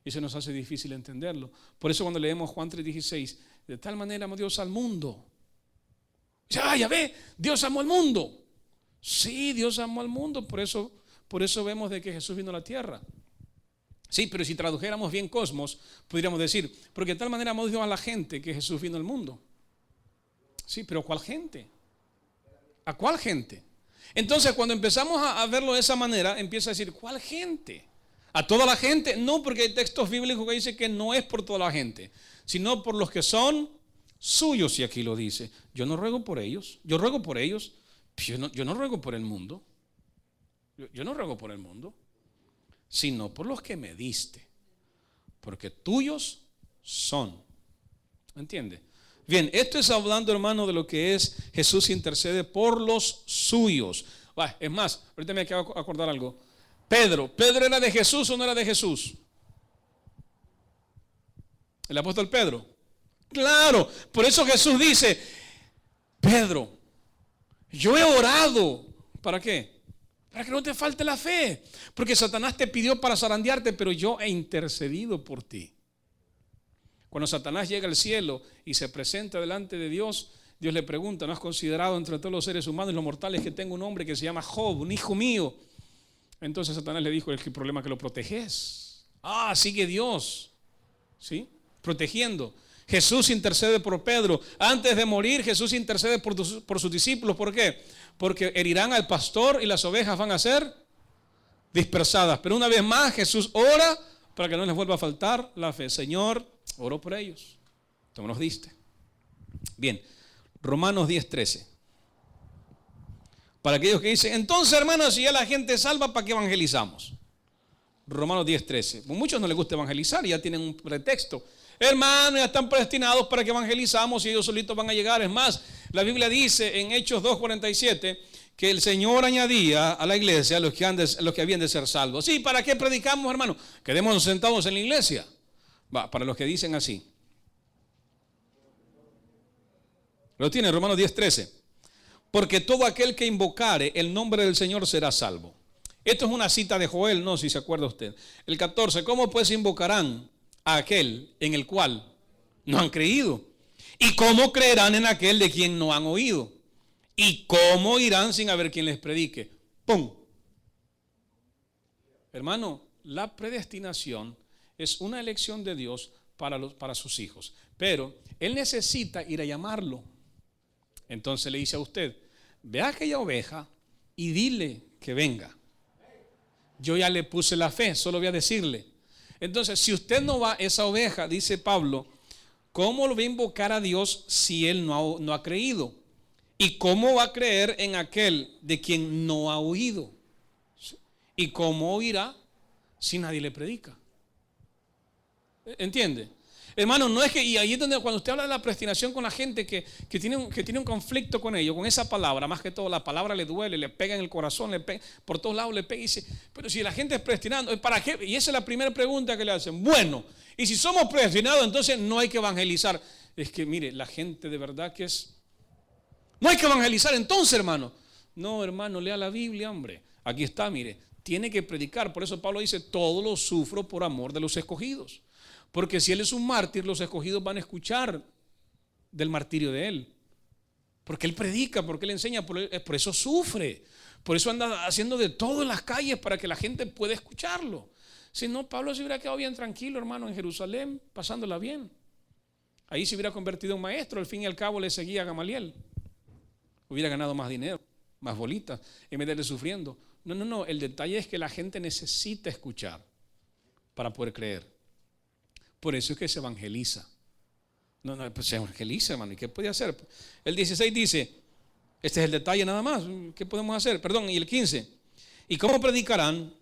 y se nos hace difícil entenderlo. Por eso cuando leemos Juan 3:16, de tal manera amó Dios al mundo. Ya ve, Dios amó al mundo. Sí, Dios amó al mundo, por eso vemos de que Jesús vino a la tierra. Sí, pero si tradujéramos bien cosmos, podríamos decir, porque de tal manera amó Dios a la gente que Jesús vino al mundo. Sí, pero ¿cuál gente? ¿A cuál gente? Entonces cuando empezamos a verlo de esa manera, empieza a decir, ¿cuál gente? ¿A toda la gente? No, porque hay textos bíblicos que dicen que no es por toda la gente, sino por los que son suyos, y aquí lo dice. Yo no ruego por ellos, yo ruego por ellos, yo no ruego por el mundo, yo no ruego por el mundo, sino por los que me diste, porque tuyos son. ¿Entiende? Bien, esto es hablando, hermano, de lo que es Jesús intercede por los suyos. Es más, ahorita me acabo de acordar algo. ¿Pedro era de Jesús o no era de Jesús? El apóstol Pedro. Claro, por eso Jesús dice, Pedro, yo he orado. ¿Para qué? Para que no te falte la fe. Porque Satanás te pidió para zarandearte, pero yo he intercedido por ti. Cuando Satanás llega al cielo y se presenta delante de Dios, Dios le pregunta, ¿no has considerado entre todos los seres humanos y los mortales que tengo un hombre que se llama Job, un hijo mío? Entonces Satanás le dijo, el problema es que lo proteges. Sigue Dios, ¿sí? Protegiendo. Jesús intercede por Pedro. Antes de morir, Jesús intercede por sus discípulos. ¿Por qué? Porque herirán al pastor y las ovejas van a ser dispersadas. Pero una vez más, Jesús ora para que no les vuelva a faltar la fe. Señor, oro por ellos. Tú me los diste. Bien, Romanos 10:13. Para aquellos que dicen, entonces hermanos, si ya la gente es salva, ¿para qué evangelizamos? Romanos 10:13. A muchos no les gusta evangelizar, ya tienen un pretexto. Hermanos, ya están predestinados para que evangelizamos y ellos solitos van a llegar. Es más, la Biblia dice en Hechos 2:47 que el Señor añadía a la iglesia a los que habían de ser salvos. Sí, ¿para qué predicamos, hermano? Quedémonos sentados en la iglesia. Para los que dicen así. Lo tiene Romanos 10:13. Porque todo aquel que invocare el nombre del Señor será salvo. Esto es una cita de Joel, no, si se acuerda usted. El 14, ¿cómo pues invocarán a aquel en el cual no han creído? ¿Y cómo creerán en aquel de quien no han oído? ¿Y cómo irán sin haber quien les predique? ¡Pum! Hermano, la predestinación es una elección de Dios para sus hijos. Pero Él necesita ir a llamarlo. Entonces le dice a usted, ve a aquella oveja y dile que venga. Yo ya le puse la fe, solo voy a decirle. Entonces, si usted no va a esa oveja, dice Pablo, ¿cómo lo va a invocar a Dios si él no ha creído? ¿Y cómo va a creer en aquel de quien no ha oído? ¿Y cómo oirá si nadie le predica? ¿Entiende? Hermano, no es que, y ahí es donde cuando usted habla de la predestinación con la gente que tiene un conflicto con ellos, con esa palabra, más que todo la palabra le duele, le pega en el corazón, le pega, por todos lados le pega y dice, pero si la gente es predestinada, ¿para qué? Y esa es la primera pregunta que le hacen. Bueno, y si somos predestinados, entonces no hay que evangelizar. Es que mire, la gente de verdad que no hay que evangelizar entonces, hermano. No, hermano, lea la Biblia, hombre. Aquí está, mire, tiene que predicar. Por eso Pablo dice, todo lo sufro por amor de los escogidos. Porque si él es un mártir, los escogidos van a escuchar del martirio de él. Porque él predica, porque él enseña, por eso sufre. Por eso anda haciendo de todo en las calles para que la gente pueda escucharlo. Si no, Pablo se hubiera quedado bien tranquilo, hermano, en Jerusalén, pasándola bien. Ahí se hubiera convertido en maestro, al fin y al cabo le seguía a Gamaliel. Hubiera ganado más dinero, más bolitas, en vez de irle sufriendo. No, el detalle es que la gente necesita escuchar para poder creer. Por eso es que se evangeliza. Pues se evangeliza, hermano. ¿Y qué puede hacer? El 16 dice, este es el detalle nada más. ¿Qué podemos hacer? Perdón, y el 15. ¿Y cómo predicarán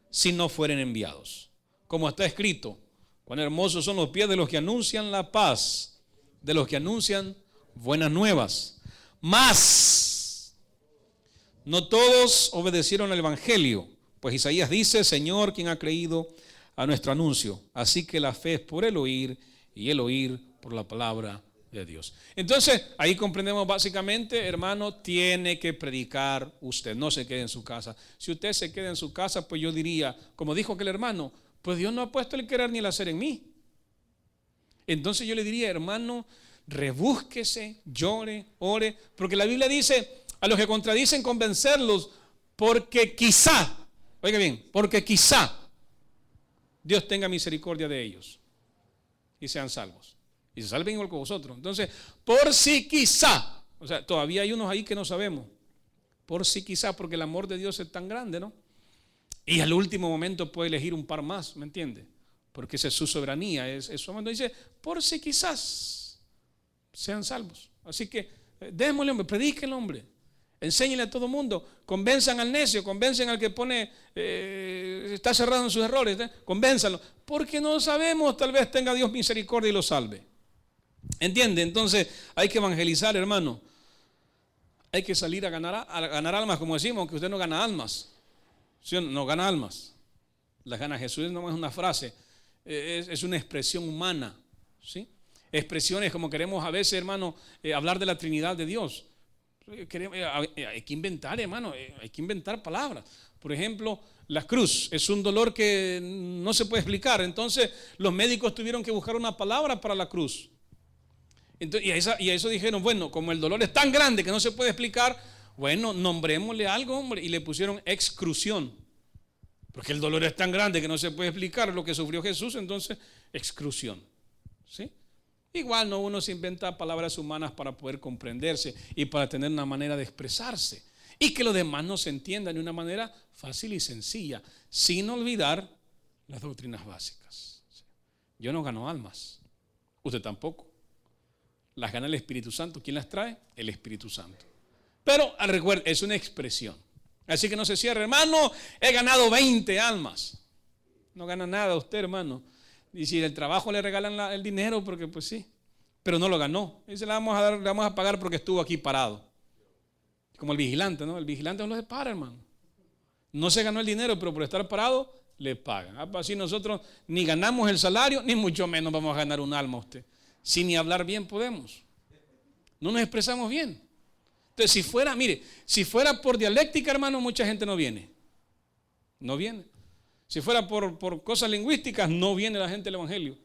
si no fueren enviados? Como está escrito, cuán hermosos son los pies de los que anuncian la paz, de los que anuncian buenas nuevas. Mas no todos obedecieron al evangelio, pues Isaías dice, Señor, ¿quién ha creído a nuestro anuncio? Así que la fe es por el oír y el oír por la palabra de Dios. Entonces, ahí comprendemos básicamente, hermano, tiene que predicar usted, no se quede en su casa. Si usted se queda en su casa, pues yo diría, como dijo aquel hermano, pues Dios no ha puesto el querer ni el hacer en mí. Entonces yo le diría, hermano, rebúsquese, llore, ore, porque la Biblia dice, a los que contradicen convencerlos, porque quizá, oiga bien, porque quizá Dios tenga misericordia de ellos y sean salvos. Y se salven igual que vosotros. Entonces, por si quizá, o sea, todavía hay unos ahí que no sabemos. Por si quizá, porque el amor de Dios es tan grande, ¿no? Y al último momento puede elegir un par más, ¿me entiende? Porque esa es su soberanía, es su amor. Dice, por si quizás sean salvos. Así que, démosle, hombre, prediquen, hombre. Enséñenle a todo el mundo, convenzan al necio, convencen al que pone, está cerrado en sus errores, convénzanlo, porque no sabemos, tal vez tenga Dios misericordia y lo salve. ¿Entiende? Entonces hay que evangelizar, hermano. Hay que salir a ganar almas, como decimos, aunque usted no gana almas. ¿Sí? No gana almas. Las gana Jesús no es una frase, es una expresión humana. ¿Sí? Expresiones como queremos a veces, hermano, hablar de la Trinidad de Dios. Hay que inventar, hermano, hay que inventar palabras. Por ejemplo, la cruz es un dolor que no se puede explicar. Entonces los médicos tuvieron que buscar una palabra para la cruz. Entonces, y a eso dijeron, bueno, como el dolor es tan grande que no se puede explicar, bueno, nombrémosle algo, hombre, y le pusieron excrusión. Porque el dolor es tan grande que no se puede explicar lo que sufrió Jesús, entonces excrusión. ¿Sí? Igual no, uno se inventa palabras humanas para poder comprenderse y para tener una manera de expresarse y que los demás nos entiendan de una manera fácil y sencilla, sin olvidar las doctrinas básicas. Yo no gano almas, usted tampoco. Las gana el Espíritu Santo. ¿Quién las trae? El Espíritu Santo. Pero recuerden, es una expresión. Así que no se cierre, hermano, he ganado 20 almas. No gana nada usted, hermano. Y si del trabajo le regalan el dinero, porque pues sí, pero no lo ganó. Y se le vamos a pagar porque estuvo aquí parado. Como el vigilante, ¿no? El vigilante no se para, hermano. No se ganó el dinero, pero por estar parado, le pagan. Así nosotros ni ganamos el salario, ni mucho menos vamos a ganar un alma a usted. Si ni hablar bien podemos. No nos expresamos bien. Entonces, si fuera por dialéctica, hermano, mucha gente no viene. No viene. Si fuera por cosas lingüísticas, no viene la gente al evangelio.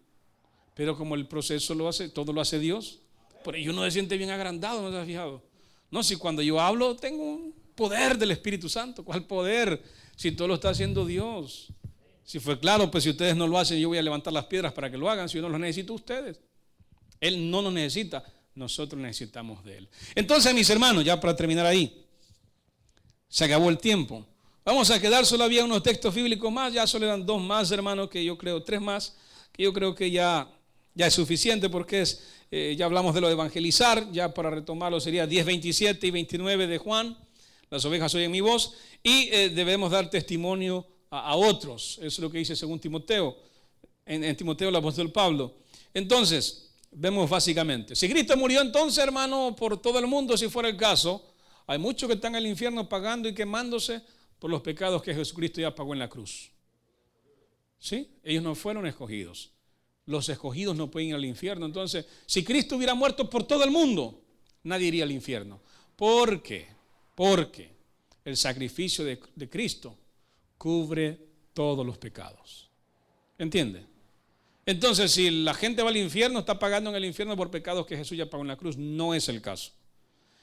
Pero como el proceso lo hace, todo lo hace Dios, por ello uno se siente bien agrandado, ¿no se ha fijado? No, si cuando yo hablo tengo un poder del Espíritu Santo. ¿Cuál poder? Si todo lo está haciendo Dios. Si fue claro, pues si ustedes no lo hacen, yo voy a levantar las piedras para que lo hagan. Si yo no los necesito, ustedes. Él no nos necesita, nosotros necesitamos de Él. Entonces, mis hermanos, ya para terminar ahí, se acabó el tiempo. Vamos a quedar, solo había unos textos bíblicos más, ya solo eran 2 más, hermanos, que yo creo, 3 más, que yo creo que ya es suficiente porque ya hablamos de lo de evangelizar, ya para retomarlo sería 10, 27 y 29 de Juan, las ovejas oyen mi voz, y debemos dar testimonio a otros, eso es lo que dice según Timoteo, en Timoteo el apóstol Pablo. Entonces, vemos básicamente, si Cristo murió entonces, hermano, por todo el mundo, si fuera el caso, hay muchos que están en el infierno pagando y quemándose por los pecados que Jesucristo ya pagó en la cruz. ¿Sí? Ellos no fueron escogidos. Los escogidos no pueden ir al infierno. Entonces, si Cristo hubiera muerto por todo el mundo, nadie iría al infierno. ¿Por qué? Porque el sacrificio de Cristo cubre todos los pecados. ¿Entiende? Entonces, si la gente va al infierno, está pagando en el infierno por pecados que Jesús ya pagó en la cruz. No es el caso.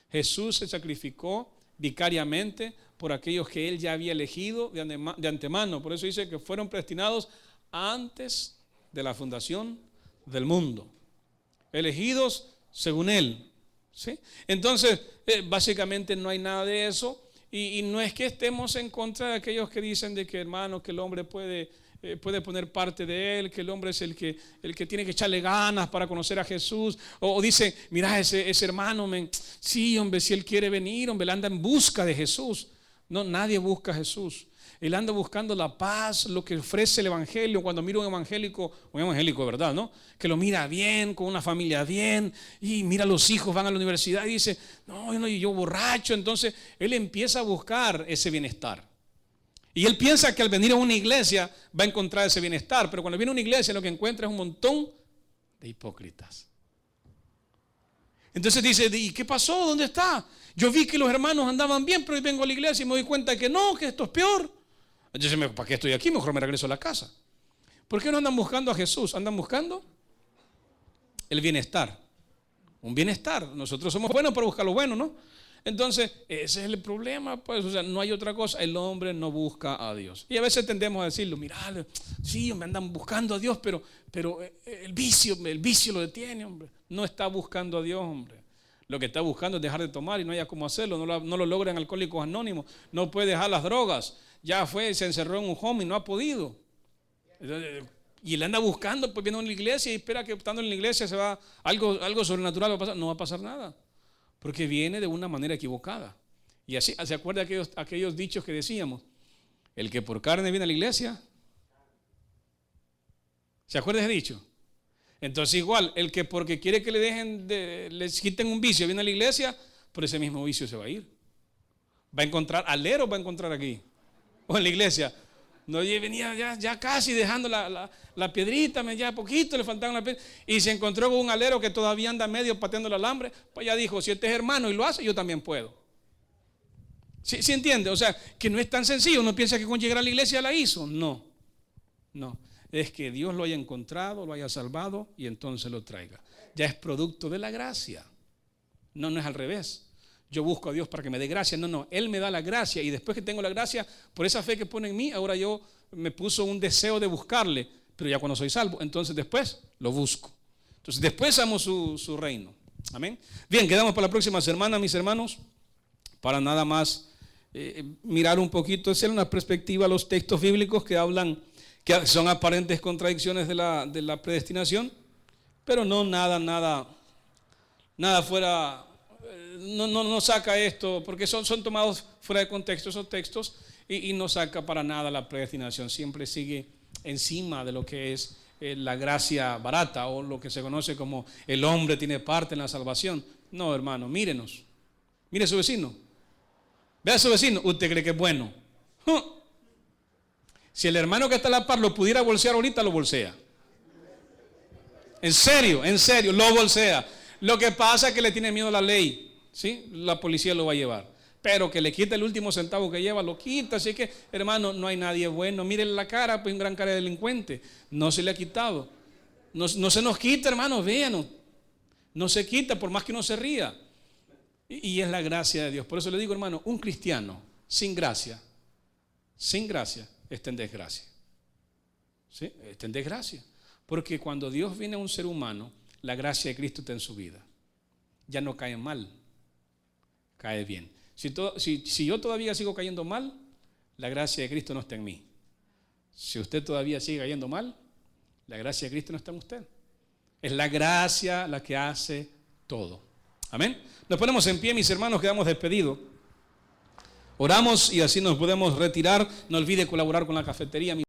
Jesús se sacrificó vicariamente por aquellos que Él ya había elegido de antemano. Por eso dice que fueron predestinados antes de la fundación del mundo. Elegidos según Él. ¿Sí? Entonces, básicamente no hay nada de eso. Y no es que estemos en contra de aquellos que dicen de que, hermano, que el hombre puede poner parte de él, que el hombre es el que tiene que echarle ganas para conocer a Jesús, o dice, mira ese hermano, sí, hombre, si él quiere venir, hombre, él anda en busca de Jesús. No, nadie busca a Jesús. Él anda buscando la paz, lo que ofrece el evangelio. Cuando mira un evangélico de verdad, ¿no? Que lo mira bien, con una familia bien, y mira los hijos van a la universidad y dice, no, yo borracho. Entonces él empieza a buscar ese bienestar. Y él piensa que al venir a una iglesia va a encontrar ese bienestar, pero cuando viene a una iglesia lo que encuentra es un montón de hipócritas. Entonces dice, ¿y qué pasó? ¿Dónde está? Yo vi que los hermanos andaban bien, pero hoy vengo a la iglesia y me doy cuenta que no, que esto es peor. Entonces, ¿para qué estoy aquí? Mejor me regreso a la casa. ¿Por qué no andan buscando a Jesús? Andan buscando el bienestar. Un bienestar. Nosotros somos buenos para buscar lo bueno, ¿no? Entonces, ese es el problema, pues, o sea, no hay otra cosa. El hombre no busca a Dios. Y a veces tendemos a decirlo, mirá, sí, me andan buscando a Dios, pero el vicio lo detiene, hombre. No está buscando a Dios, hombre. Lo que está buscando es dejar de tomar y no haya cómo hacerlo. No lo logra en Alcohólicos Anónimos. No puede dejar las drogas. Ya se encerró en un home y no ha podido. Y él anda buscando, pues viene a una iglesia y espera que estando en la iglesia se va algo sobrenatural va a pasar. No va a pasar nada. Porque viene de una manera equivocada. Y así, ¿se acuerda aquellos dichos que decíamos? El que por carne viene a la iglesia. ¿Se acuerda ese dicho? Entonces igual, el que porque quiere que les quiten un vicio, viene a la iglesia, por ese mismo vicio se va a ir. Va a encontrar alero, va a encontrar aquí. O en la iglesia. No, venía ya casi dejando la piedrita, ya poquito le faltaba una piedra. Y se encontró con un alero que todavía anda medio pateando el alambre. Pues ya dijo, si este es hermano y lo hace, yo también puedo. ¿Sí entiende? O sea, que no es tan sencillo. Uno piensa que con llegar a la iglesia la hizo. No. Es que Dios lo haya encontrado, lo haya salvado y entonces lo traiga. Ya es producto de la gracia. No es al revés. Yo busco a Dios para que me dé gracia. No, Él me da la gracia y después que tengo la gracia, por esa fe que pone en mí, ahora yo me puso un deseo de buscarle, pero ya cuando soy salvo, entonces después lo busco. Entonces después amo su reino. Amén. Bien, quedamos para la próxima semana, mis hermanos, para nada más mirar un poquito, hacer una perspectiva a los textos bíblicos que hablan, que son aparentes contradicciones de la predestinación, pero no nada fuera. No saca esto, porque son tomados fuera de contexto esos textos y no saca para nada la predestinación. Siempre sigue encima de lo que es la gracia barata o lo que se conoce como el hombre tiene parte en la salvación. No, hermano, mírenos. Mire a su vecino. Ve a su vecino. ¿Usted cree que es bueno? Si el hermano que está a la par lo pudiera bolsear ahorita, lo bolsea. En serio, lo bolsea. Lo que pasa es que le tiene miedo a la ley. ¿Sí? La policía lo va a llevar, pero que le quita el último centavo que lleva, lo quita. Así que, hermano, no hay nadie bueno. Miren la cara, pues un gran cara de delincuente. No se le ha quitado. No se nos quita, hermano, véanos. No se quita por más que uno se ría. Y es la gracia de Dios. Por eso le digo, hermano, un cristiano sin gracia está en desgracia. ¿Sí? Está en desgracia. Porque cuando Dios viene a un ser humano, la gracia de Cristo está en su vida. ya no cae mal, cae bien. Si yo todavía sigo cayendo mal, la gracia de Cristo no está en mí. Si usted todavía sigue cayendo mal, la gracia de Cristo no está en usted. Es la gracia la que hace todo. Amén. Nos ponemos en pie, mis hermanos, quedamos despedidos. Oramos y así nos podemos retirar. No olvide colaborar con la cafetería.